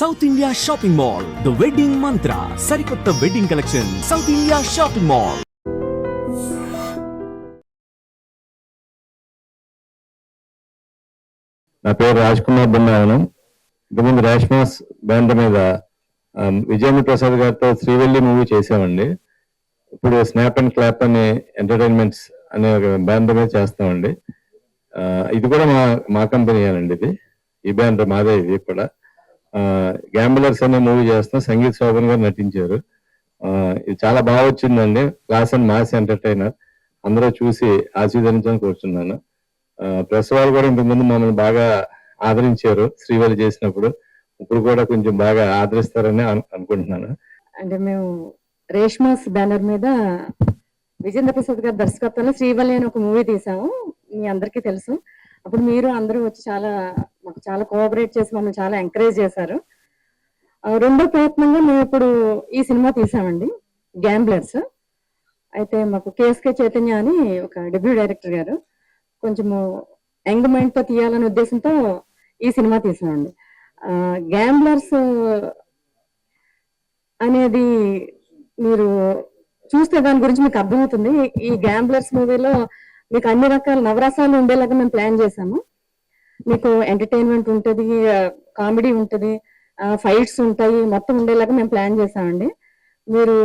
South India shopping mall, the wedding మంత్ర, సరికొత్త wedding collection, south India shopping mall. నా పేరు రాజ్ కుమార్ బృందావనం. ఇంతకుముందు రేష్మాస్ బ్యానర్ మీద విజయేంద్ర ప్రసాద్ గారితో శ్రీవల్లి మూవీ చేసామండి. ఇప్పుడు స్నాప్ అండ్ క్లాప్ అనే ఎంటర్టైన్మెంట్స్ అనే ఒక బ్యానర్ మీద చేస్తామండి. ఇది కూడా మా కంపెనీ అండి. ఈ బ్యానర్ మాదే. ఇది కూడా గ్యాంబులర్స్ అనే మూవీ చేస్తాం. సంగీత్ శోభన్ గారు నటించారు. ఇది చాలా బాగా వచ్చిందండి. Class and mass entertainer. అందరూ చూసి ఆశీర్వదించాలని కోరుతున్నాను. ప్రెస్ వాళ్ళు కూడా ఇంతకుముందు మమ్మల్ని బాగా ఆదరించారు శ్రీవల్లి చేసినప్పుడు. ఇప్పుడు కూడా కొంచెం బాగా ఆదరిస్తారని అనుకుంటున్నాను. అంటే మేము రేష్మాస్ బ్యానర్ మీద విజేంద్ర ప్రసాద్ గారి దర్శకత్వంలో శ్రీవల్లి అని ఒక మూవీ తీసాము. మీ అందరికీ తెలుసు. అప్పుడు మీరు అందరూ వచ్చి మాకు చాలా కోఆపరేట్ చేసి మమ్మల్ని చాలా ఎంకరేజ్ చేశారు. రెండో ప్రయత్నంగా మేము ఇప్పుడు ఈ సినిమా తీసామండి, గ్యాంబ్లర్స్. అయితే మాకు కేఎస్కే చైతన్య అని ఒక డెబ్యూ డైరెక్టర్ గారు కొంచెము యంగ్ మైండ్ తో తీయాలనే ఉద్దేశంతో ఈ సినిమా తీసామండి. గ్యాంబ్లర్స్ అనేది మీరు చూస్తే దాని గురించి మీకు అర్థమవుతుంది. ఈ గ్యాంబ్లర్స్ మూవీలో మీకు అన్ని రకాల నవరసాలు ఉండేలాగా మేము ప్లాన్ చేసాము. మీకు ఎంటర్టైన్మెంట్ ఉంటుంది, కామెడీ ఉంటుంది, ఫైట్స్ ఉంటాయి, మొత్తం ఉండేలాగా మేము ప్లాన్ చేసామండి. మీరు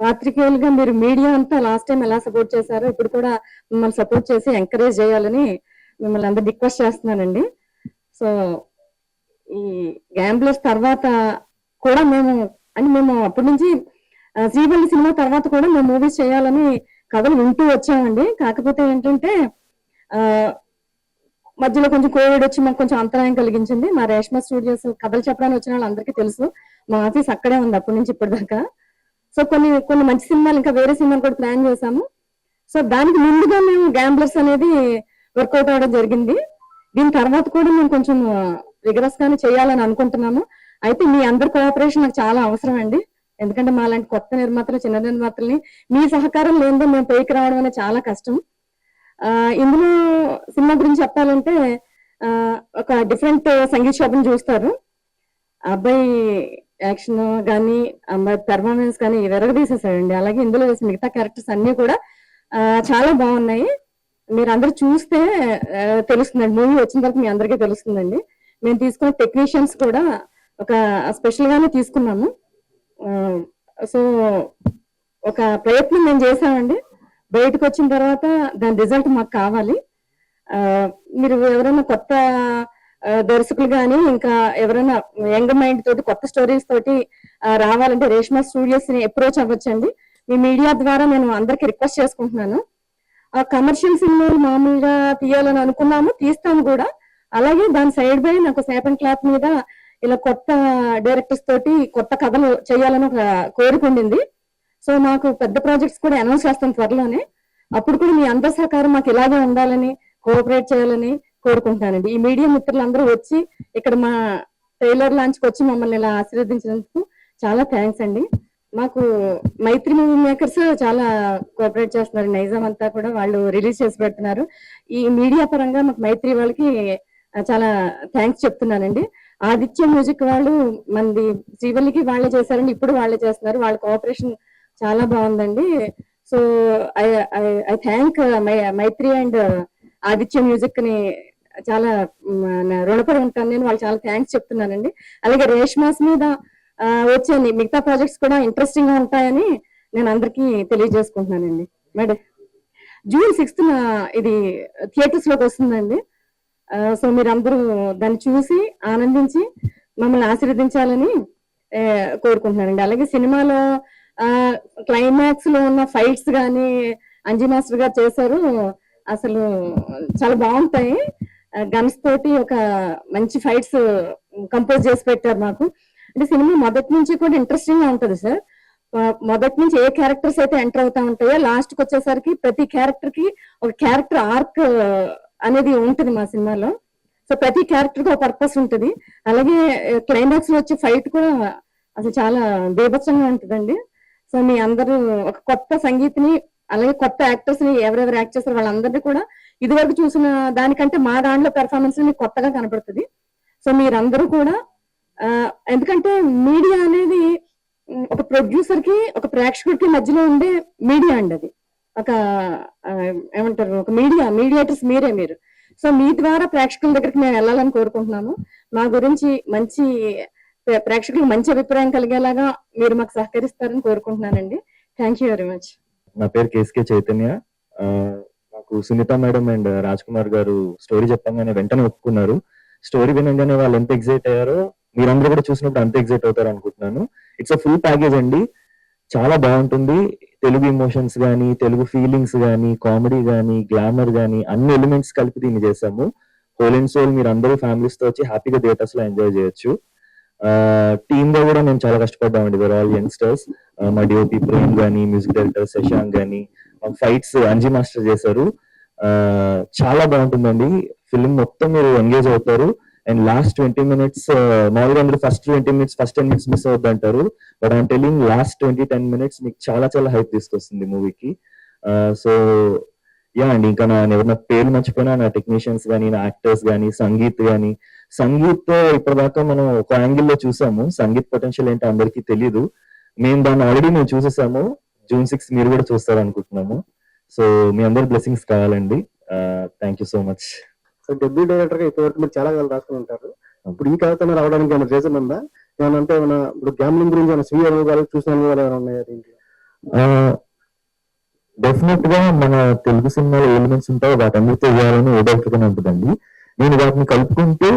పాత్రికేయులుగా మీరు మీడియా అంతా లాస్ట్ టైం ఎలా సపోర్ట్ చేశారో ఇప్పుడు కూడా మిమ్మల్ని సపోర్ట్ చేసి ఎంకరేజ్ చేయాలని మిమ్మల్ని అందరు రిక్వెస్ట్ చేస్తున్నానండి. సో ఈ గ్యాంబ్లర్స్ తర్వాత కూడా మేము అప్పటి నుంచి శ్రీవల్లి సినిమా తర్వాత కూడా మేము మూవీస్ చేయాలని కథలు వింటూ వచ్చామండి. కాకపోతే ఏంటంటే మధ్యలో కొంచెం కోవిడ్ వచ్చి మాకు కొంచెం అంతరాయం కలిగించింది. మా రేష్మా స్టూడియోస్ కథలు చెప్పడానికి వచ్చిన వాళ్ళు అందరికీ తెలుసు. మా ఆఫీస్ అక్కడే ఉంది అప్పటి నుంచి ఇప్పటిదాకా. సో కొన్ని మంచి సినిమాలు ఇంకా వేరే సినిమాలు కూడా ప్లాన్ చేశాము. సో దానికి ముందుగా మేము గ్యాంబ్లర్స్ అనేది వర్కౌట్ అవడం జరిగింది. దీని తర్వాత కూడా మేము కొంచెం రిగరస్ గానే చేయాలని అనుకుంటున్నాము. అయితే మీ అందరి కోఆపరేషన్ నాకు చాలా అవసరం అండి. ఎందుకంటే మా లాంటి కొత్త నిర్మాతలు, చిన్న నిర్మాతల్ని మీ సహకారం లేదో మేము పైకి రావడం అనేది చాలా కష్టం. ఇందులో సినిమా గురించి చెప్పాలంటే ఒక డిఫరెంట్ సంగీత్ శోభను చూస్తారు. అబ్బాయి యాక్షన్ కానీ అమ్మాయి పెర్ఫార్మెన్స్ కానీ విరగదీసేసాడండి. అలాగే ఇందులో వేసిన మిగతా క్యారెక్టర్స్ అన్ని కూడా చాలా బాగున్నాయి. మీరు అందరూ చూస్తే తెలుస్తుందండి. మూవీ వచ్చిన తర్వాత మీ అందరికీ తెలుస్తుందండి. మేము తీసుకున్న టెక్నీషియన్స్ కూడా ఒక స్పెషల్ గానే తీసుకున్నాము. సో ఒక ప్రయత్నం మేము చేసామండి. బయటకు వచ్చిన తర్వాత దాని రిజల్ట్ మాకు కావాలి. మీరు ఎవరైనా కొత్త దర్శకులు కానీ ఇంకా ఎవరైనా యంగ్ మైండ్ తోటి కొత్త స్టోరీస్ తోటి రావాలంటే రేష్మా స్టూడియోస్ ని అప్రోచ్ అవ్వచ్చండి. మీ మీడియా ద్వారా నేను అందరికి రిక్వెస్ట్ చేసుకుంటున్నాను. కమర్షియల్ సినిమాలు మామూలుగా తీయాలని అనుకున్నాము, తీస్తాము కూడా. అలాగే దాని సైడ్ బై నాకు స్నాప్ అండ్ క్లాప్ మీద ఇలా కొత్త డైరెక్టర్స్ తోటి కొత్త కథలు చేయాలని ఒక కోరిక ఉండింది. సో మాకు పెద్ద ప్రాజెక్ట్స్ కూడా అనౌన్స్ చేస్తాం త్వరలోనే. అప్పుడు కూడా మీ అందరి సహకారం మాకు ఇలాగే ఉండాలని, కోఆపరేట్ చేయాలని కోరుకుంటున్నానండి. ఈ మీడియా మిత్రులందరూ వచ్చి ఇక్కడ మా ట్రైలర్ లాంచ్కి వచ్చి మమ్మల్ని ఇలా ఆశీర్వదించినందుకు చాలా థ్యాంక్స్ అండి. మాకు మైత్రి మూవీ మేకర్స్ చాలా కోఆపరేట్ చేస్తున్నారు. నైజాం అంతా కూడా వాళ్ళు రిలీజ్ చేసి పెడుతున్నారు. ఈ మీడియా పరంగా మాకు మైత్రి వాళ్ళకి చాలా థ్యాంక్స్ చెప్తున్నానండి. ఆదిత్య మ్యూజిక్ వాళ్ళు మంది శ్రీవల్లికి వాళ్ళే చేశారండి, ఇప్పుడు వాళ్ళే చేస్తున్నారు. వాళ్ళ కోఆపరేషన్ చాలా బాగుందండి. So I thank Mythri and Aditya music ని చాలా రుణపడి ఉంటాను నేను. వాళ్ళు చాలా థ్యాంక్స్ చెప్తున్నానండి. అలాగే రేష్మాస్ మీద వచ్చే మిగతా ప్రాజెక్ట్స్ కూడా ఇంట్రెస్టింగ్ గా ఉంటాయని నేను అందరికీ తెలియజేసుకుంటున్నానండి. మేడం జూన్ 6th ఇది థియేటర్స్ లోకి వస్తుందండి. సో మీరు అందరూ దాన్ని చూసి ఆనందించి మమ్మల్ని ఆశీర్వదించాలని కోరుకుంటున్నానండి. అలాగే సినిమాలో క్లైమాక్స్ లో ఉన్న ఫైట్స్ కానీ అంజీ మాస్టర్ గారు చేశారు. అసలు చాలా బాగుంటాయి. గన్స్ తోటి ఒక మంచి ఫైట్స్ కంపోజ్ చేసి పెట్టారు మాకు. అంటే సినిమా మొదటి నుంచి కూడా ఇంట్రెస్టింగ్ గా ఉంటది సార్. మొదటి నుంచి ఏ క్యారెక్టర్స్ అయితే ఎంటర్ అవుతా ఉంటాయో లాస్ట్ కి వచ్చేసరికి ప్రతి క్యారెక్టర్ కి ఒక క్యారెక్టర్ ఆర్క్ అనేది ఉంటుంది మా సినిమాలో. సో ప్రతి క్యారెక్టర్ కి ఒక పర్పస్ ఉంటుంది. అలాగే క్లైమాక్స్ లో వచ్చే ఫైట్ కూడా అసలు చాలా బీభత్సంగా ఉంటుందండి. సో మీ అందరూ ఒక కొత్త సంగీత్ని అలాగే కొత్త యాక్టర్స్ ని ఎవరెవరు యాక్ట్ చేస్తారు వాళ్ళందరినీ కూడా ఇదివరకు చూసిన దానికంటే మా దాంట్లో పెర్ఫార్మెన్స్ మీకు కొత్తగా కనపడుతుంది. సో మీరందరూ కూడా ఎందుకంటే మీడియా అనేది ఒక ప్రొడ్యూసర్ కి ఒక ప్రేక్షకుడికి మధ్యలో ఉండే మీడియా అండి. అది ఒక ఏమంటారు, ఒక మీడియేటర్స్ మీరు. సో మీ ద్వారా ప్రేక్షకుల దగ్గరికి మేము వెళ్ళాలని కోరుకుంటున్నాము. మా గురించి మంచి ప్రేక్షకులకు మంచి అభిప్రాయం కలిగేలాగా మీరు మాకు సహకరిస్తారని కోరుకుంటున్నానండి. Thank you very much. నా పేరు కేఎస్కే చైతన్య. నాకు సునీత మేడం అండ్ రాజ్ కుమార్ గారు స్టోరీ చెప్పంగానే వెంటనే ఒప్పుకున్నారు. స్టోరీ వినగానే వాళ్ళు ఎంత ఎగ్జైట్ అయ్యారో మీరందరూ కూడా చూసినప్పుడు అంత ఎగ్జైట్ అవుతారు అనుకుంటున్నాను. ఇట్స్ అ ఫుల్ ప్యాకేజ్ అండి, చాలా బాగుంటుంది. తెలుగు ఇమోషన్స్ గానీ, తెలుగు ఫీలింగ్స్ గానీ, కామెడీ గానీ, గ్లామర్ గానీ అన్ని ఎలిమెంట్స్ కలిపి దీన్ని చేసాము. హోల్ అండ్ సోల్ మీరు అందరూ ఫ్యామిలీస్ తో వచ్చి హ్యాపీగా థియేటర్స్ లో ఎంజాయ్ చేయొచ్చు. టీమ్ గా కూడా మేము చాలా కష్టపడ్డామండి. Where all youngsters. మా డిఓపి ప్రేమ్ గానీ, మ్యూజిక్ డైరెక్టర్ శశాంక్ గానీ, ఫైట్స్ అంజీ మాస్టర్ చేశారు. చాలా బాగుంటుందండి. ఫిల్మ్ మొత్తం మీరు ఎంగేజ్ అవుతారు. అండ్ లాస్ట్ 20 minutes, మామూలుగా అందరూ first 20 minutes, first 10 minutes miss అవుద్ది అంటారు. But I'm telling last 10 minutes మీకు చాలా చాలా హైప్ తీసుకొస్తుంది మూవీకి. సో యా అండి, ఇంకా ఎవరైనా పేరు మర్చిపోయినా నా టెక్నీషియన్స్ కానీ, నా యాక్టర్స్ కానీ, సంగీత్ కానీ. సంగీత్ ఇప్పటిదాకా మనం ఒక యాంగిల్ లో చూసాము. సంగీత్ పొటెన్షియల్ ఏంటో అందరికీ తెలియదు. దాన్ని ఆల్రెడీ మేము చూసేసాము. June 6 మీరు కూడా చూస్తారు అనుకుంటున్నాము. సో మీ అందరి బ్లెస్సింగ్స్ కావాలండి. Thank you so much. So debut director గా ఇప్పటివరకు మీరు చాలా కథలు రాసుకుని ఉంటారు. ఇప్పుడు ఈ కథతో రావడానికి ఏమైనా రీజన్ ఉందా? ఏమైనా అంటే ఏమైనా ఇప్పుడు గ్యామ్లింగ్ గురించి ఏమైనా స్వీయ అనుభవాలు చూసిన అనుభవాలు ఏమైనా ఉన్నాయా దీంట్లో? డెఫినెట్ గా మన తెలుగు సినిమాలో ఎలిమెంట్స్ ఉంటాయో వాటన్నిటితో వేయాలని ఏ డైరెక్టర్ ఉంటుందండి. నేను వాటిని కలుపుకుంటూ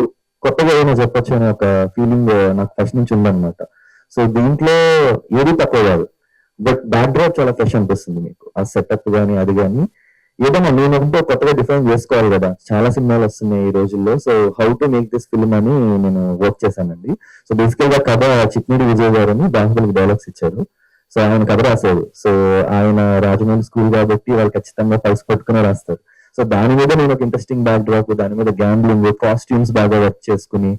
కొత్తగా ఏమైనా చెప్పొచ్చు అనే ఒక ఫీలింగ్ నాకు ఫస్ట్ నుంచి ఉందన్నమాట. సో దీంట్లో ఏది తక్కువ కాదు, బట్ బ్యాక్ డ్రాప్ చాలా ఫ్రెష్ అనిపిస్తుంది మీకు. ఆ సెటప్ కానీ అది కానీ ఏదైనా నేనంటే కొత్తగా డిఫైన్ చేసుకోవాలి కదా. చాలా సినిమాలు వస్తున్నాయి ఈ రోజుల్లో. So how to make this film అని నేను వర్క్ చేశానండి. సో బేసికల్ గా కథ చిట్మిడి విజయ్ గారు అని బాహుబలికి డైలాగ్స్ ఇచ్చారు. సో ఆయన కథ రాశారు. సో ఆయన రాజమౌళి స్కూల్ కాబట్టి వాళ్ళు ఖచ్చితంగా పల్స్ పట్టుకుని రాస్తారు. సో దాని మీద నేను ఒక ఇంట్రెస్టింగ్ బ్యాక్ డ్రాప్, దాని మీద గ్యాంబ్లింగ్, కాస్ట్యూమ్స్ బాగా వర్క్ చేసుకుని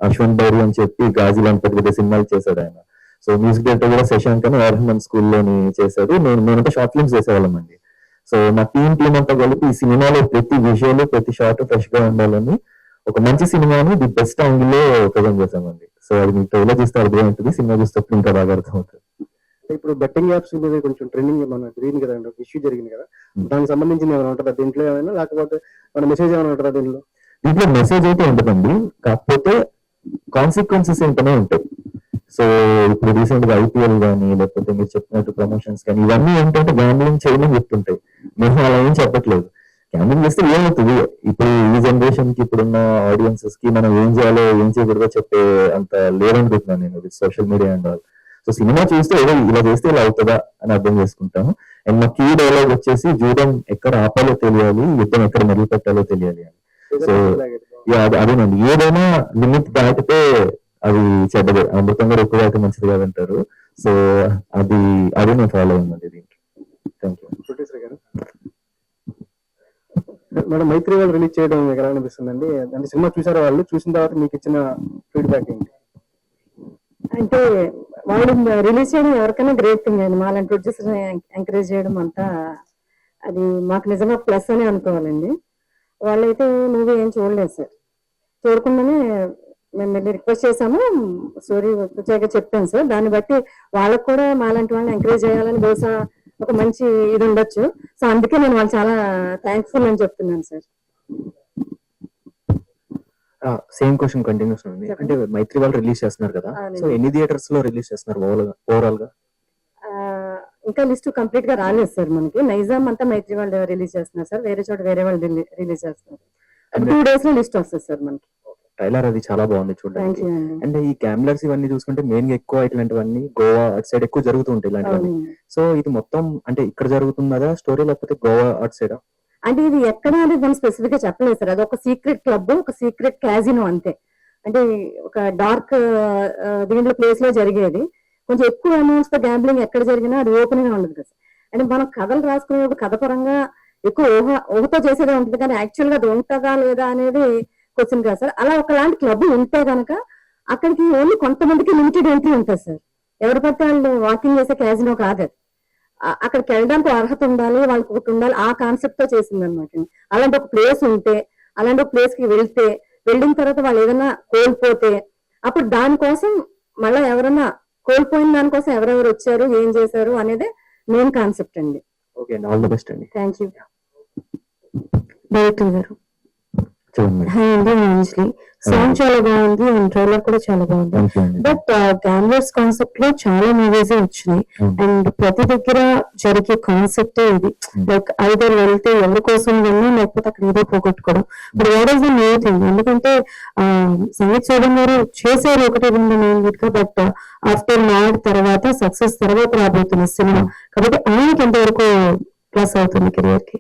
అశ్వంత్ బైరి అని చెప్పి గాజీ లాంటి పెద్ద పెద్ద సినిమాలు చేశాడు ఆయన. సో మ్యూజిక్ డైరెక్టర్ కూడా శశాంక్ అని ఆర్హమన్ స్కూల్లోని చేశాడు. మేమంతా షార్ట్ ఫిల్మ్స్ చేసేవాళ్ళం అండి. సో మా టీం అంతా కలిపి ఈ సినిమాలో ప్రతి విజువల్, ప్రతి షార్ట్ ఫ్రెష్ గా ఉండాలని ఒక మంచి సినిమాని ది బెస్ట్ యాంగిల్ లో ప్రజెంట్ చేశామండి. సో అది మీకు ట్రైలర్ చూస్తే అర్థం ఉంటుంది, సినిమా చూస్తే ఇంకా బాగా అర్థం అవుతుంది. ఇప్పుడు బెట్టింగ్ యాప్స్ మీద కొంచెం ట్రెండింగ్ మన జరిగింది కదా, ఒక ఇష్యూ జరిగింది కదా, దానికి సంబంధించిన ఏమైనా ఉంటుందా దీంట్లో ఏమైనా, లేకపోతే మన మెసేజ్ ఏమైనా ఉంటుందా దీంట్లో? దీంట్లో మెసేజ్ అయితే ఉంటుందండి, కాకపోతే కాన్సిక్వెన్సెస్ ఏంటనే ఉంటాయి. సో ఇప్పుడు రీసెంట్ గా IPL కానీ, లేకపోతే మీరు చెప్పినట్టు ప్రమోషన్స్ కానీ, ఇవన్నీ ఏంటంటే గ్యాంబ్లింగ్ చేయమని చెప్తుంటాయి. మేము అలా ఏం చెప్పట్లేదు. గ్యాంబ్లింగ్ చేస్తే ఏమవుతుంది, ఇప్పుడు ఈ జనరేషన్ కి, ఇప్పుడున్న ఆడియన్సెస్ కి మనం ఏం చేయాలో ఏం చేయకూడదో చెప్పే అంత లేదనుకుంటున్నాను నేను social media and all. So cinema చూస్తే ఏదో ఇలా చేస్తే ఇలా అవుతుందా అని అర్థం చేసుకుంటాము. అండ్ మా కీ డైలాగ్ వచ్చేసి జూదం ఎక్కడ ఆపాలో తెలియాలి, యుద్ధం ఎక్కడ మొదలు పెట్టాలో తెలియాలి అని. సో అదేనండి, ఏదైనా లిమిట్ దాటితే అది చెడ్డదే, అమృతంగా ఎక్కువ అయితే మంచిది కాదంటారు. సో అదే నేను ఫాలో అయ్యిందండి దీంట్లో. Thank you. ప్రొడ్యూసర్ గారు, మేడం మైత్రి వాళ్ళు రిలీజ్ చేయడం మీకు ఎలా అనిపిస్తుందండి? అంటే సినిమా చూసారా వాళ్ళు? చూసిన తర్వాత మీకు ఇచ్చిన ఫీడ్బ్యాక్ ఏంటి? అంటే వాళ్ళు రిలీజ్ చేయడం ఎవరికైనా గ్రేట్ థింగ్ అండి. మాలాంటి ప్రొడ్యూసర్ ఎంకరేజ్ చేయడం అంతా అది మాకు నిజంగా ప్లస్ అని అనుకోవాలండి. వాళ్ళైతే మూవీ ఏం చూడలేదు సార్. చూడకుండానే మేము వెళ్ళి రిక్వెస్ట్ చేసాము, స్టోరీ వచ్చాక చెప్పాను సార్. దాన్ని బట్టి వాళ్ళకు కూడా మాలాంటి వాళ్ళని ఎంకరేజ్ చేయాలని బహుశా ఒక మంచి ఇది ఉండొచ్చు. సో అందుకే నేను వాళ్ళు చాలా థ్యాంక్ఫుల్ అని చెప్తున్నాను సార్. సేమ్ క్వశ్చన్ కంటిన్యూస్ ఉంది. అంటే మైత్రి వాళ్ళు రిలీజ్ చేస్తున్నారు కదా, సో ఎన్ని థియేటర్స్ లో రిలీజ్ చేస్తున్నారు ఓవరాల్ గా? ఇంకా లిస్ట్ కంప్లీట్ గా రాలేదు సార్ మనకి. నైజాం అంతా మైత్రి వాళ్ళు రిలీజ్ చేస్తున్నారు సార్, వేరే చోట వేరే వాళ్ళు రిలీజ్ చేస్తున్నారు. 2 days లో లిస్ట్ వస్తుంది సార్ మనకి. ట్రైలర్ అది చాలా బాగుంది చూడడానికి. అంటే ఈ క్యామ్లర్స్ ఇవన్నీ చూసుకుంటే మెయిన్ గా ఎక్కువ ఇట్లాంటివన్నీ గోవా అటు సైడ్ ఎక్కువ జరుగుతూ ఉంటాయి ఇలాంటివన్నీ. సో ఇది మొత్తం అంటే ఇక్కడ జరుగుతున్నదా స్టోరీ, లేకపోతే గోవా అటు సైడా? అంటే ఇది ఎక్కడ అనేది మనం స్పెసిఫిక్ గా చెప్పలేదు సార్. అది ఒక సీక్రెట్ క్లబ్, ఒక సీక్రెట్ క్యాజినో అంతే. అంటే ఒక డార్క్ దీంట్లో ప్లేస్ లో జరిగేది. కొంచెం ఎక్కువ అమౌంట్స్ తో గ్యాంబ్లింగ్ ఎక్కడ జరిగినా అది ఓపెన్ గా ఉండదు కదా. అంటే మనం కథలు రాసుకునేప్పుడు కథ పరంగా ఎక్కువ ఊహతో చేసేదే ఉంటుంది, కానీ యాక్చువల్ గా అది ఉంటుందా లేదా అనేది క్వశ్చన్ కాదు సార్. అలా ఒకలాంటి క్లబ్ ఉంటే కనుక అక్కడికి ఓన్లీ కొంతమందికి లిమిటెడ్ ఎంట్రీ ఉంటుంది సార్. ఎవరు పడితే వాళ్ళు వాకింగ్ చేసే క్యాజినో కాదు అది. అక్కడికి వెళ్ళడానికి అర్హత ఉండాలి, వాళ్ళకి ఒకటి ఉండాలి, ఆ కాన్సెప్ట్ తో చేసింది అనమాట. అలాంటి ఒక ప్లేస్ ఉంటే, అలాంటి ఒక ప్లేస్ కి వెళ్ళిన తర్వాత వాళ్ళు ఏదైనా కోల్పోతే అప్పుడు దానికోసం మళ్ళీ ఎవరన్నా కోల్పోయిన దానికోసం ఎవరెవరు వచ్చారు, ఏం చేశారు అనేది మెయిన్ కాన్సెప్ట్ అండి. ఓకే అండి, ఆల్ ది బెస్ట్ అండి. Thank you. డైరెక్టర్ గారు. చూడండి. హాయ్ అండి, మంచి సాంగ్ చాలా బాగుంది అండ్ ట్రైలర్ కూడా చాలా బాగుంది. బట్ గ్యాంబ్లర్స్ కాన్సెప్ట్ లో చాలా మూవీస్ వచ్చినాయి అండ్ ప్రతి దగ్గర జరిగే కాన్సెప్ట్ ఇది. లైక్ ఐదర్ వెళ్తే ఎవరి కోసం వెళ్ళి లేకపోతే అక్కడ ఏదో పోగొట్టుకోవడం. But what is the new thing? ఎందుకంటే సంగీత్ చౌదరి గారు చేశారు ఒకటి రెండు మెయిన్ గా, బట్ ఆఫ్టర్ మ్యాడ్ తర్వాత సక్సెస్ తర్వాత రాబోతున్న సినిమా కాబట్టి ఆయనకి ఎంతవరకు ప్లస్ అవుతుంది కెరియర్ కి?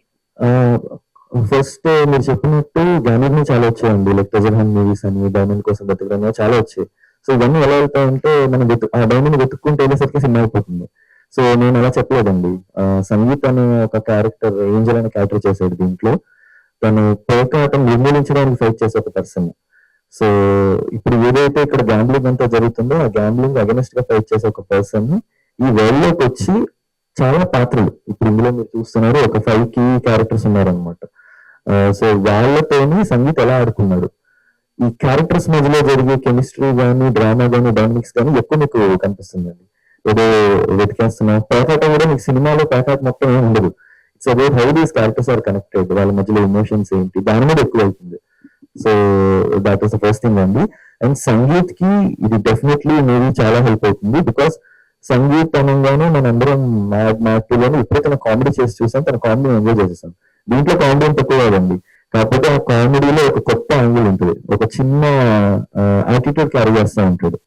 ఫస్ట్ మీరు చెప్పినట్టు గ్యామర్ ని చాలా వచ్చాయండి, లైక్ ట్రెజర్ హంట్ మూవీస్ అని, డైమండ్ కోసం బతకడం చాలా వచ్చాయి. సో ఇవన్నీ ఎలా వెళ్తాయంటే మనం ఆ డైమండ్ వెతుక్కుంటే వెళ్ళేసరికి సినిమా అయిపోతుంది. సో నేను అలా చెప్పలేదండి. సంగీత్ అనే ఒక క్యారెక్టర్, ఏంజల్ అనే క్యారెక్టర్ చేశాడు దీంట్లో. తను పేకాటం నిర్మూలించడానికి ఫైట్ చేసే ఒక పర్సన్. సో ఇప్పుడు ఏదైతే ఇక్కడ గ్యాంబ్లింగ్ అంతా జరుగుతుందో ఆ గ్యాంబ్లింగ్ అగెనిస్ట్ గా ఫైట్ చేసే ఒక పర్సన్ ఈ వరల్డ్ లోకి వచ్చి చాలా పాత్రలు ఇప్పుడు ఇందులో మీరు చూస్తున్నారు, ఒక 5 key క్యారెక్టర్స్ ఉన్నారనమాట. సో వాళ్ళతోని సంగీత్ ఎలా ఆడుకున్నాడు, ఈ క్యారెక్టర్స్ మధ్యలో జరిగే కెమిస్ట్రీ కానీ, డ్రామా కానీ, డైనమిక్స్ కానీ ఎక్కువ మీకు కనిపిస్తుందండి. ఏదో వెతికేస్తున్నా పేకాట కూడా మీకు సినిమాలో పేకాట మొత్తం ఏమి ఉండదు. It's about how these characters are connected, వాళ్ళ మధ్యలో ఎమోషన్స్ ఏంటి, దాని మీద ఎక్కువ అవుతుంది. So that is the first thing అండి. అండ్ సంగీత్ కి ఇది డెఫినెట్లీ మూవీ చాలా హెల్ప్ అవుతుంది. బికాస్ సంగీత్ అనగానే మనందరం మ్యాట్లోనే ఇప్పుడే తన కామెడీ చేసి చూసాం, తన కామెడీ ఎంజాయ్ చేసేసాం. దీంట్లో కామెడీ అంత ఎక్కువ కాదండి, కాకపోతే ఆ కామెడీలో ఒక కొత్త యాంగిల్ ఉంటుంది, ఒక చిన్న యాటిట్యూడ్ క్యారీ చేస్తూ ఉంటాడు.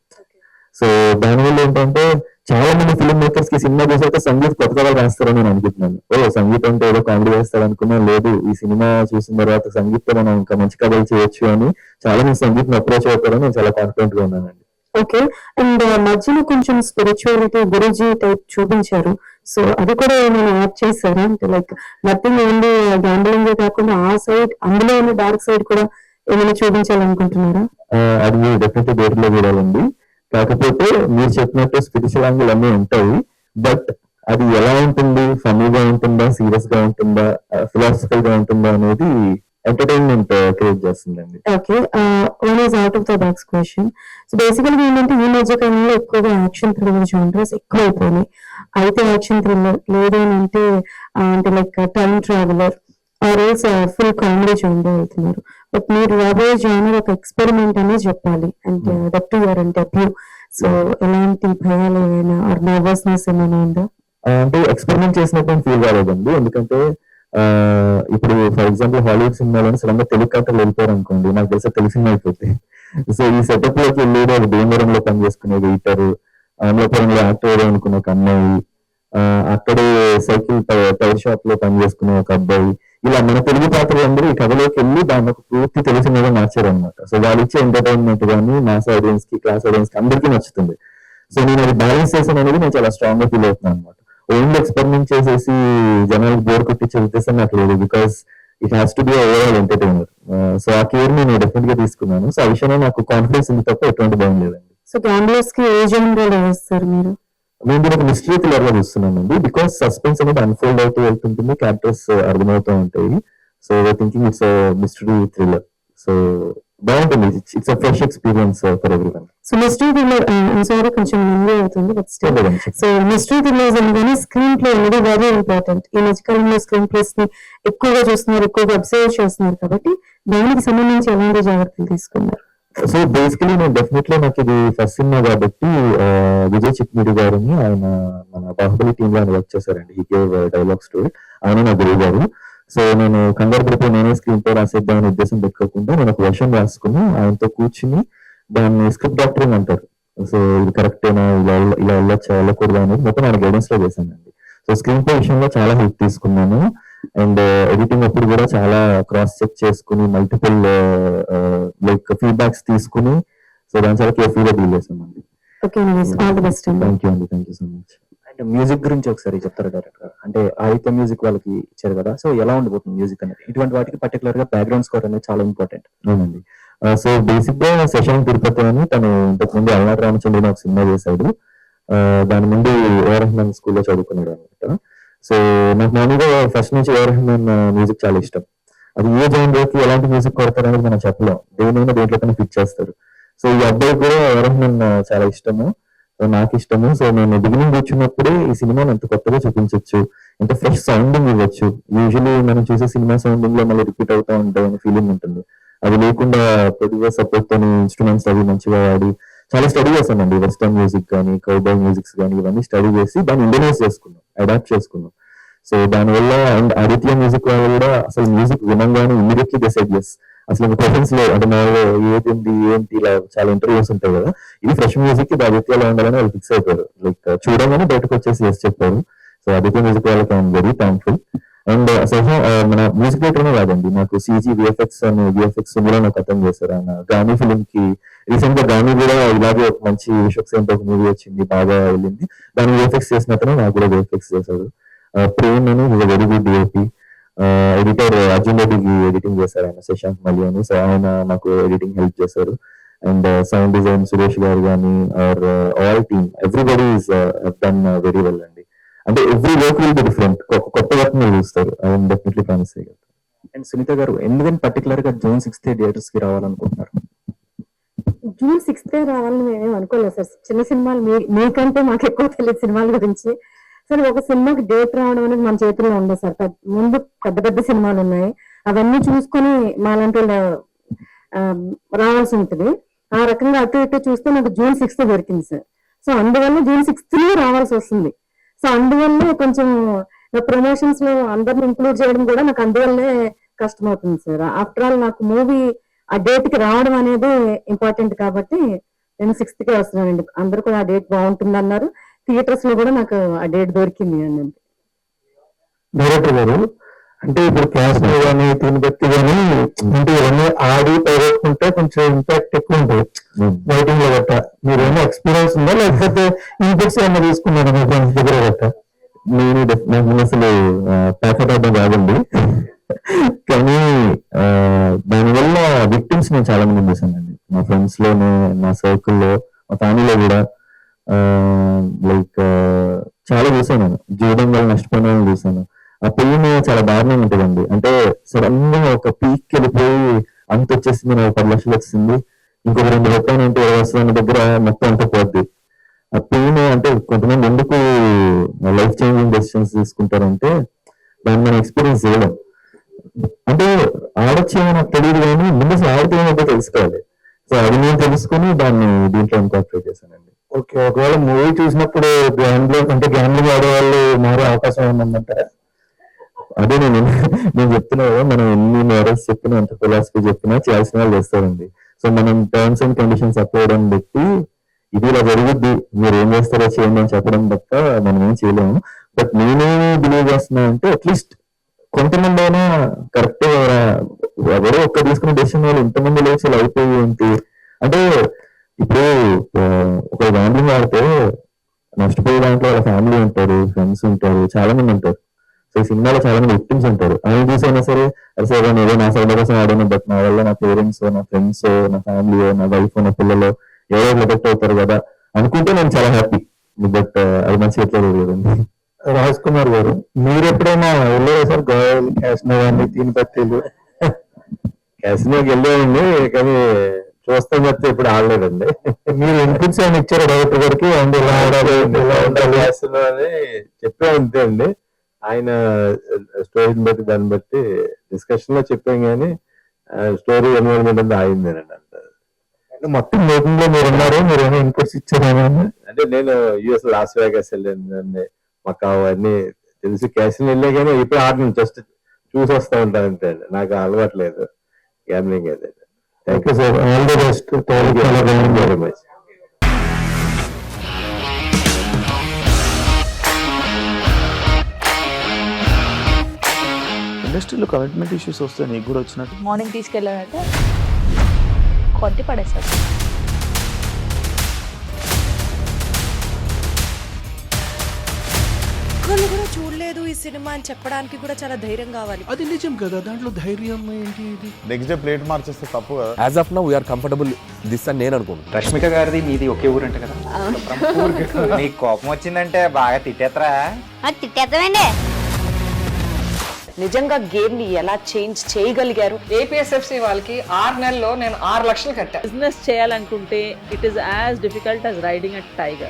సో దానివల్ల ఏంటంటే చాలా మంది ఫిల్మ్ మేకర్స్ కి సినిమా చూసాక సంగీత్ కొత్త కథలు రాస్తారని నేను అనుకుంటున్నాను. సంగీత్ అంటే ఏదో కామెడీ చేస్తారు అనుకున్నా, లేదు ఈ సినిమా చూసిన తర్వాత సంగీత్ తో మనం ఇంకా మంచి కథలు చేయొచ్చు అని చాలా మంది సంగీత్ అప్రోచ్ అవుతారని నేను చాలా కాన్ఫిడెంట్ గా ఉన్నానండి. ఓకే. అండ్ మధ్యలో కొంచెం స్పిరిచువాలిటీ గురుజీ టైప్ చూపించారు. సో అది కూడా ఏమైనా యాడ్ చేశారా? అంటే లైక్ నథింగ్ ఓన్లీ గ్యాంబ్లింగ్ కాకుండా ఆ సైడ్, అందులో ఉన్న డార్క్ సైడ్ కూడా ఏమైనా చూపించాలనుకుంటున్నారా? అది డెఫినెట్లీ థియేటర్లో చూడాలండి. కాకపోతే మీరు చెప్పినట్టు స్పిరిచువల్ యాంగిల్ అన్నీ ఉంటాయి, బట్ అది ఎలా ఉంటుంది, ఫన్నీగా ఉంటుందా, సీరియస్ గా ఉంటుందా, ఫిలాసఫికల్ గా ఉంటుందా అనేది ఎంటర్టైన్మెంట్ క్రియేట్ చేస్తుందండి. Okay. One is out of the box question. So బేసికల్ గా ఏంటంటే ఈ మధ్య కాలంలో ఎక్కువగా యాక్షన్ థ్రిల్లర్ జానర్స్ ఎక్కువ అయిపోయినాయి. అయితే యాక్షన్ థ్రిల్లర్ లేదు అని అంటే like time traveller or else full comedy genre వెళ్తున్నారు. బట్ మీరు రాబోయే జానర్ ఒక ఎక్స్పెరిమెంట్ అనే చెప్పాలి అంటే that your and debut. So ఎలాంటి భయాలు ఏమైనా ఆర్ నర్వస్నెస్ ఏమైనా ఉందా? అంటే ఎక్స్పెరిమెంట్ చేసినప్పుడు ఫీల్ కాలేదండి, ఎందుకంటే ఇప్పుడు ఫర్ ఎగ్జాంపుల్ హాలీవుడ్ సినిమాలో సడన్ గా తెలుగు కథలు వెళ్ళిపోయారు అనుకోండి, నాకు తెలిసి తెలిసింది అయిపోతుంది. సో ఈ సెటప్ లోకి వెళ్ళేది ఒక భీమవరంలో పనిచేసుకునే వెయిటర్, అమలాపురంలో యాక్టర్ అనుకున్న ఒక అమ్మాయి, అక్కడే సైకిల్ టైర్ షాప్ లో పనిచేసుకునే ఒక అబ్బాయి, ఇలా మన తెలుగు పాత్రలు అందరూ ఈ కథలోకి వెళ్ళి దాన్ని ఒక పూర్తి తెలిసిన మీద మార్చారు అనమాట. సో వాళ్ళు ఇచ్చే ఎంటర్టైన్మెంట్ కానీ మాస్ ఆడియన్స్ కి, క్లాస్ ఆడియన్స్ కి అందరికీ నచ్చుతుంది. సో నేను అది బ్యాలెన్స్ చేసాను అనేది నేను చాలా స్ట్రాంగ్ గా ఫీల్ అవుతున్నాను అనమాట. ఓన్లీ ఎక్స్పెరిమెంట్ చేసేసి జనాలకు బోర్ కొట్టించే ఉద్దేశం నాకు లేదు, because it has to be overall entertainer. So ఆ కేర్ నేను డెఫినెట్ గా తీసుకున్నాను. సో ఆ విషయంలో నాకు కాన్ఫిడెన్స్ ఉంది తప్ప ఎటువంటి భయం లేదండి. సో గ్యాంబ్లర్స్ కి ఏ జనరల్ వేస్తారు మీరు? నేను దీని ఒక మిస్టరీ థ్రిల్లర్ గా చూస్తున్నానండి, బికాస్ సస్పెన్స్ అనేది అన్ఫోల్డ్ అవుతూ వెళ్తుంటుంది, క్యారెక్టర్స్ అర్థమవుతూ ఉంటాయి. So thinking it's mystery thriller. So బాగుంటుంది, it's a fresh experience for everyone. So mystery thriller, sorry కొంచెం ముందే అవుతుంది but still. So mystery thrillers అనగానే స్క్రీన్ ప్లే అనేది వెరీ ఇంపార్టెంట్. ఈ మధ్యకాలంలో స్క్రీన్ ప్లేస్ ని ఎక్కువగా చూస్తున్నారు, ఎక్కువగా అబ్జర్వ్ చేస్తున్నారు, కాబట్టి దానికి సంబంధించి ఎలాంటి జాగ్రత్తలు తీసుకున్నారు? సో బేసికలీ నేను డెఫినెట్లీ నాకు ఇది ఫస్ట్ సినిమా కాబట్టి విజయ్ చిట్మిడి గారిని, ఆయన మన బాహుబలి టీమ్ లో ఆయన వర్క్ చేశారండి. He gave dialogues to it. ఆయన నా గురువు గారు. సో నేను కంగారు పడిపోయి నేనే స్క్రీన్ పై రాసేద్దామనే ఉద్దేశం పెట్టుకోకుండా నేను ఒక వర్షన్ రాసుకుని ఆయనతో కూర్చుని దాన్ని స్క్రిప్ట్ డాక్టరింగ్ అంటారు. సో ఇది కరెక్టేనా, ఇలా వెళ్ళొచ్చా, వెళ్ళకూడదు అనేది మొత్తం ఆయన గైడెన్స్ లో చేశానండి. సో స్క్రీన్ పై విషయంలో చాలా హెల్ప్ తీసుకున్నాను. అండ్ ఎడిటింగ్ అప్పుడు కూడా చాలా క్రాస్ చెక్ చేసుకుని మల్టిపుల్ లైక్ ఫీడ్బ్యాక్స్ తీసుకుని, సో దాని చాలా కేర్ఫుల్ గా డీల్ చేశానండి. థ్యాంక్ యూ అండి, థ్యాంక్ యూ సో మచ్. అంటే మ్యూజిక్ గురించి ఒకసారి చెప్తారా డైరెక్టర్? అంటే ఆదిత్య మ్యూజిక్ వాళ్ళకి ఇచ్చారు కదా, సో ఎలా ఉండిపోతుంది మ్యూజిక్ అనేది? ఇటువంటి వాటికి పర్టికులర్ గా బ్యాక్గ్రౌండ్ స్కోర్ అనేది చాలా ఇంపార్టెంట్. అవునండి. సో బేసిక్ గా శశాంక్ తిరుపతి అని తను ఇంతకుముందు అలనాటి రామచంద్రుని ఒక సినిమా చేశాడు. దాని ముందు ఏఆర్ రెహమాన్ స్కూల్లో చదువుకున్నాడు అనమాట. సో నాకు మామూలుగా ఫస్ట్ నుంచి ఏఆర్ రెహమాన్ మ్యూజిక్ చాలా ఇష్టం. అది ఏ జానర్కి ఎలాంటి మ్యూజిక్ కొడతారు అనేది మనం చెప్పలేం, దేనైనా దేంట్లో ఫిట్ చేస్తారు. సో ఈ అబ్బాయి కూడా రెహమాన్ చాలా ఇష్టము, సో నాకు ఇష్టము. సో నేను బిగినింగ్ కూర్చున్నప్పుడే ఈ సినిమాని ఎంత కొత్తగా చూపించవచ్చు, ఎంత ఫ్రెష్ సౌండింగ్ ఇవ్వచ్చు. యూజువలీ మనం చూసే సినిమా సౌండింగ్ లో మళ్ళీ రిపీట్ అవుతూ ఉంటాయి అనే ఫీలింగ్ ఉంటుంది. అది లేకుండా ప్రొడ్యూసర్ సపోర్ట్ తోని ఇన్స్ట్రుమెంట్స్ అవి మంచిగా వాడి చాలా స్టడీ చేశానండి. వెస్టర్న్ మ్యూజిక్ కానీ కౌబాయ్ మ్యూజిక్స్ కానీ ఇవన్నీ స్టడీ చేసి దాన్ని ఇండియనైజ్ చేసుకున్నాం, అడాప్ట్ చేసుకున్నాం. సో దానివల్ల అండ్ ఆదిత్య మ్యూజిక్ వాళ్ళు కూడా అసలు మ్యూజిక్ వినంగానే ఇమీడియట్లీ డిసైడ్ చేసి అసలు క్వశ్చన్స్ లో అంటే ఏది ఉంది ఏంటి ఇలా చాలా ఇంటర్వ్యూస్ ఉంటాయి కదా, ఇది ఫ్రెష్ మ్యూజిక్ ఇది ఆదిత్యలో ఉండాలని వాళ్ళు ఫిక్స్ అయిపోయారు. లైక్ చూడగానే బయటకు వచ్చేసి ఎస్ చెప్పారు. సో ఆదిత్య మ్యూజిక్ వాళ్ళకి ఐఎమ్ వెరీ థ్యాంక్ఫుల్. అండ్ అసలు మన మ్యూజిక్ డైరెక్టర్నే కాదండి, నాకు CG VFX అని VFX కూడా నాకు అర్థం చేశారు. ఆయన గానీ ఫిలిం కి రీసెంట్ గా గానీ కూడా ఇలాగే ఒక మంచి విశ్వక్సేన్ ఒక మూవీ వచ్చింది, బాగా వెళ్ళింది. దాన్ని VFX చేసినతను నాకు కూడా VFX చేశారు. ప్రేమ్ అని very good DOP. Editor Arjun రెడ్డికి ఎడిటింగ్ చేశారు ఆయన, శశాంక్ మలి అని. సో ఆయన నాకు ఎడిటింగ్ హెల్ప్ చేశారు. అండ్ సౌండ్ డిజైన్ సురేష్ గారు కానీ our all team everybody is done very well అండి. అంటే every work will be different, కొత్త వర్క్ మీరు చూస్తారు. ఐ డెఫినెట్లీ ప్రామిస్ చేయగలుగుతారు. అండ్ సునీత గారు ఎందుకని పర్టికులర్ గా June 6th థియేటర్స్ కి రావాలనుకుంటున్నారు? June 6th రావాలని మేమేం అనుకోలేదు సార్. చిన్న సినిమాలు మీకంటే మాకు ఎక్కువ తెలియదు సినిమాల గురించి. సరే ఒక సినిమాకి డేట్ రావడం అనేది మన చేతుల్లో ఉండదు సార్. ముందు పెద్ద పెద్ద సినిమాలు ఉన్నాయి, అవన్నీ చూసుకొని మాలాంటి వాళ్ళు రావాల్సి ఉంటుంది. ఆ రకంగా అటు ఇటు చూస్తే నాకు June 6th దొరికింది సార్. సో అందువల్ల June 6th రావాల్సి వస్తుంది. సో అందువల్ల కొంచెం ప్రమోషన్స్ లో అందరిని ఇంక్లూడ్ చేయడం కూడా నాకు అందువల్లే కష్టం అవుతుంది సార్. ఆఫ్టర్ ఆల్ నాకు మూవీ ఆ డేట్ కి రావడం అనేది ఇంపార్టెంట్ కాబట్టి నేను 6th వస్తున్నానండి. అందరూ కూడా ఆ డేట్ బాగుంటుంది అన్నారు. థియేటర్స్ లో కూడా నాకు ఆ డేట్ దొరికింది అండి. డైరెక్టర్ గారు అంటే ఇప్పుడు క్యాష్ కానీ దీన్ని బట్టి కానీ అంటే ఇవన్నీ ఆడి పైకుంటే కొంచెం ఇంపాక్ట్ ఎక్కువ ఉంటుంది రైటింగ్ లో గట్ట. మీరు ఏమైనా ఎక్స్పీరియన్స్ ఉందా లేకపోతే ఇన్పుట్స్ ఏమైనా తీసుకున్నారా మీ ఫ్రెండ్స్ దగ్గర గట్ట? నాకు అసలు ప్యాకెట్ అవ్వడం రాదండి, కానీ దానివల్ల విక్టిమ్స్ నేను చాలా మంది చూసానండి. మా ఫ్రెండ్స్ లోనే, మా సర్కిల్లో, మా ఫ్యామిలీలో కూడా లైక్ చాలా చూసాను. నేను చూడడం వల్ల నష్టపోయిన వాళ్ళని చూసాను. ఆ పెయిన్ చాలా దారుణంగా ఉంటుందండి. అంటే సడన్ గా ఒక పీక్ వెళ్ళిపోయి అంత వచ్చేసింది, నాకు 10 లక్షలు వచ్చింది, ఇంకొక 2 రూపాయలు అంటే 20 వస్తున్న దగ్గర మొత్తం అంత పోద్ది. ఆ పెయిన్ అంటే కొంతమంది ఎందుకు లైఫ్ చేంజింగ్ డెసిషన్స్ తీసుకుంటారంటే దాన్ని మనం ఎక్స్పీరియన్స్ చేయలేం. అంటే ఆడొచ్చేమో నాకు తెలియదు కానీ ముందు ఆడితే ఏమైతే తెలుసుకోవాలి. సో అది నేను తెలుసుకుని దాన్ని దీంట్లో ఇన్కార్పొరేట్ చేశానండి. ఓకే, ఒకవేళ మూవీ చూసినప్పుడు గ్యాంబ్లింగ్ ఆడే వాళ్ళు మారే అవకాశం ఏముందంటారా? అదే నేను చెప్తున్నా కదా, మనం ఎన్ని మోరల్స్ చెప్పినా ఎంత ఫిలాసఫీ చెప్పినా చేయాల్సిన వాళ్ళు చేస్తారండి. సో మనం టర్మ్స్ అండ్ కండిషన్స్ అప్లైడం బట్టి ఇది ఇలా జరుగుద్ది, మీరు ఏం చేస్తారో చేయండి అని చెప్పడం తప్ప మనం ఏం చేయలేము. బట్ నేనే బిలీవ్ చేస్తున్నా అంటే అట్లీస్ట్ కొంతమంది అయినా కరెక్ట్ ఎవరో ఒక్క తీసుకున్న డెసిషన్ వాళ్ళు ఇంతమంది లేచి ఇలా అయిపోయి ఏంటి అంటే, ఇప్పుడు ఒక గ్యాంబ్లింగ్ ఆడితే నష్టపోయే దాంట్లో వాళ్ళ ఫ్యామిలీ ఉంటారు, ఫ్రెండ్స్ ఉంటారు, చాలా మంది ఉంటారు. సో ఈ సినిమాలో చాలా మంది విక్టిమ్స్ ఉంటారు. ఆయన చూసైనా సరే సరే ఏదో నా సైడ్ కోసం ఆడాను, బట్ నా వల్ల నా పేరెంట్స్, నా ఫ్రెండ్స్, నా ఫ్యామిలీ, నా వైఫ్, నా పిల్లలు ఎవరో ఎఫెక్ట్ అవుతారు కదా అనుకుంటే నేను చాలా హ్యాపీ. బట్ అది మంచి ఎట్లా కదండి. రాజ్ కుమార్ గారు, మీరు ఎప్పుడైనా వెళ్ళారా సార్ గోయల్, క్యాసినో కానీ తీనిపత్తిలు? క్యాసినోకి వెళ్ళామండి, కానీ చూస్తాం చెప్తే ఇప్పుడు ఆడలేదండి. మీరు ఇన్పుట్స్ ఏమైనా ఇచ్చారా డైరెక్టర్ గారికి? అండ్ ఇలా ఆడాలి, ఇలా ఉండాలి క్యాసినో అని చెప్పే అంతే అండి. ఆయన స్టోరీని బట్టి దాన్ని బట్టి డిస్కషన్ లో చెప్పాం కానీ స్టోరీ ఎన్విరాన్మెంట్ అంతా ఆగిందేనండి అంటారు. మొత్తం మీటింగ్ లో మీరు ఉన్నారు, మీరు ఏమైనా ఇన్పుట్స్ ఇచ్చారా? అంటే నేను US లాస్ వేగాస్ వెళ్ళానండి, మకావ్ అన్ని తెలిసి క్యాసినో వెళ్ళే కానీ ఇప్పుడు ఆడను, జస్ట్ చూసి వస్తా ఉంటాను అంతే అండి. నాకు అలవాట్లేదు గ్యామ్లింగ్ అయితే. Thank you sir, all the best. Very much. ఇండస్ట్రీలో కమిట్మెంట్ ఇష్యూస్ వస్తే నీకు కూడా వచ్చినట్టు? మార్నింగ్ తీసుకెళ్ళానంటే కొట్టి పడేసారు. ఒక్కళ్ళు కూడా చూడలేదు ఈ సినిమా అని చెప్పడానికి కూడా చాలా ధైర్యం కావాలి. అది నిజం కదా, దాంట్లో ధైర్యం ఏంటి? ఇది నెక్స్ట్ డే ప్లేట్ మార్చేస్తే తప్పు కదా. As of now we are comfortable this అని నేను అనుకుంటున్నాను. రష్మిక గారిది మీది ఒకే ఊరు అంట కదా? నీకు కోపం వచ్చిందంటే బాగా తిట్టేత్తరా? తిట్టేద్దామండి. నిజంగా గేమ్ ని ఎలా చేంజ్ చేయగలిగారు? ఏపీఎస్ఎఫ్సి వాళ్ళకి 6 నెలల్లో నేను 6 లక్షలు కట్టా. బిజినెస్ చేయాలనుకుంటే it is as difficult as riding a tiger.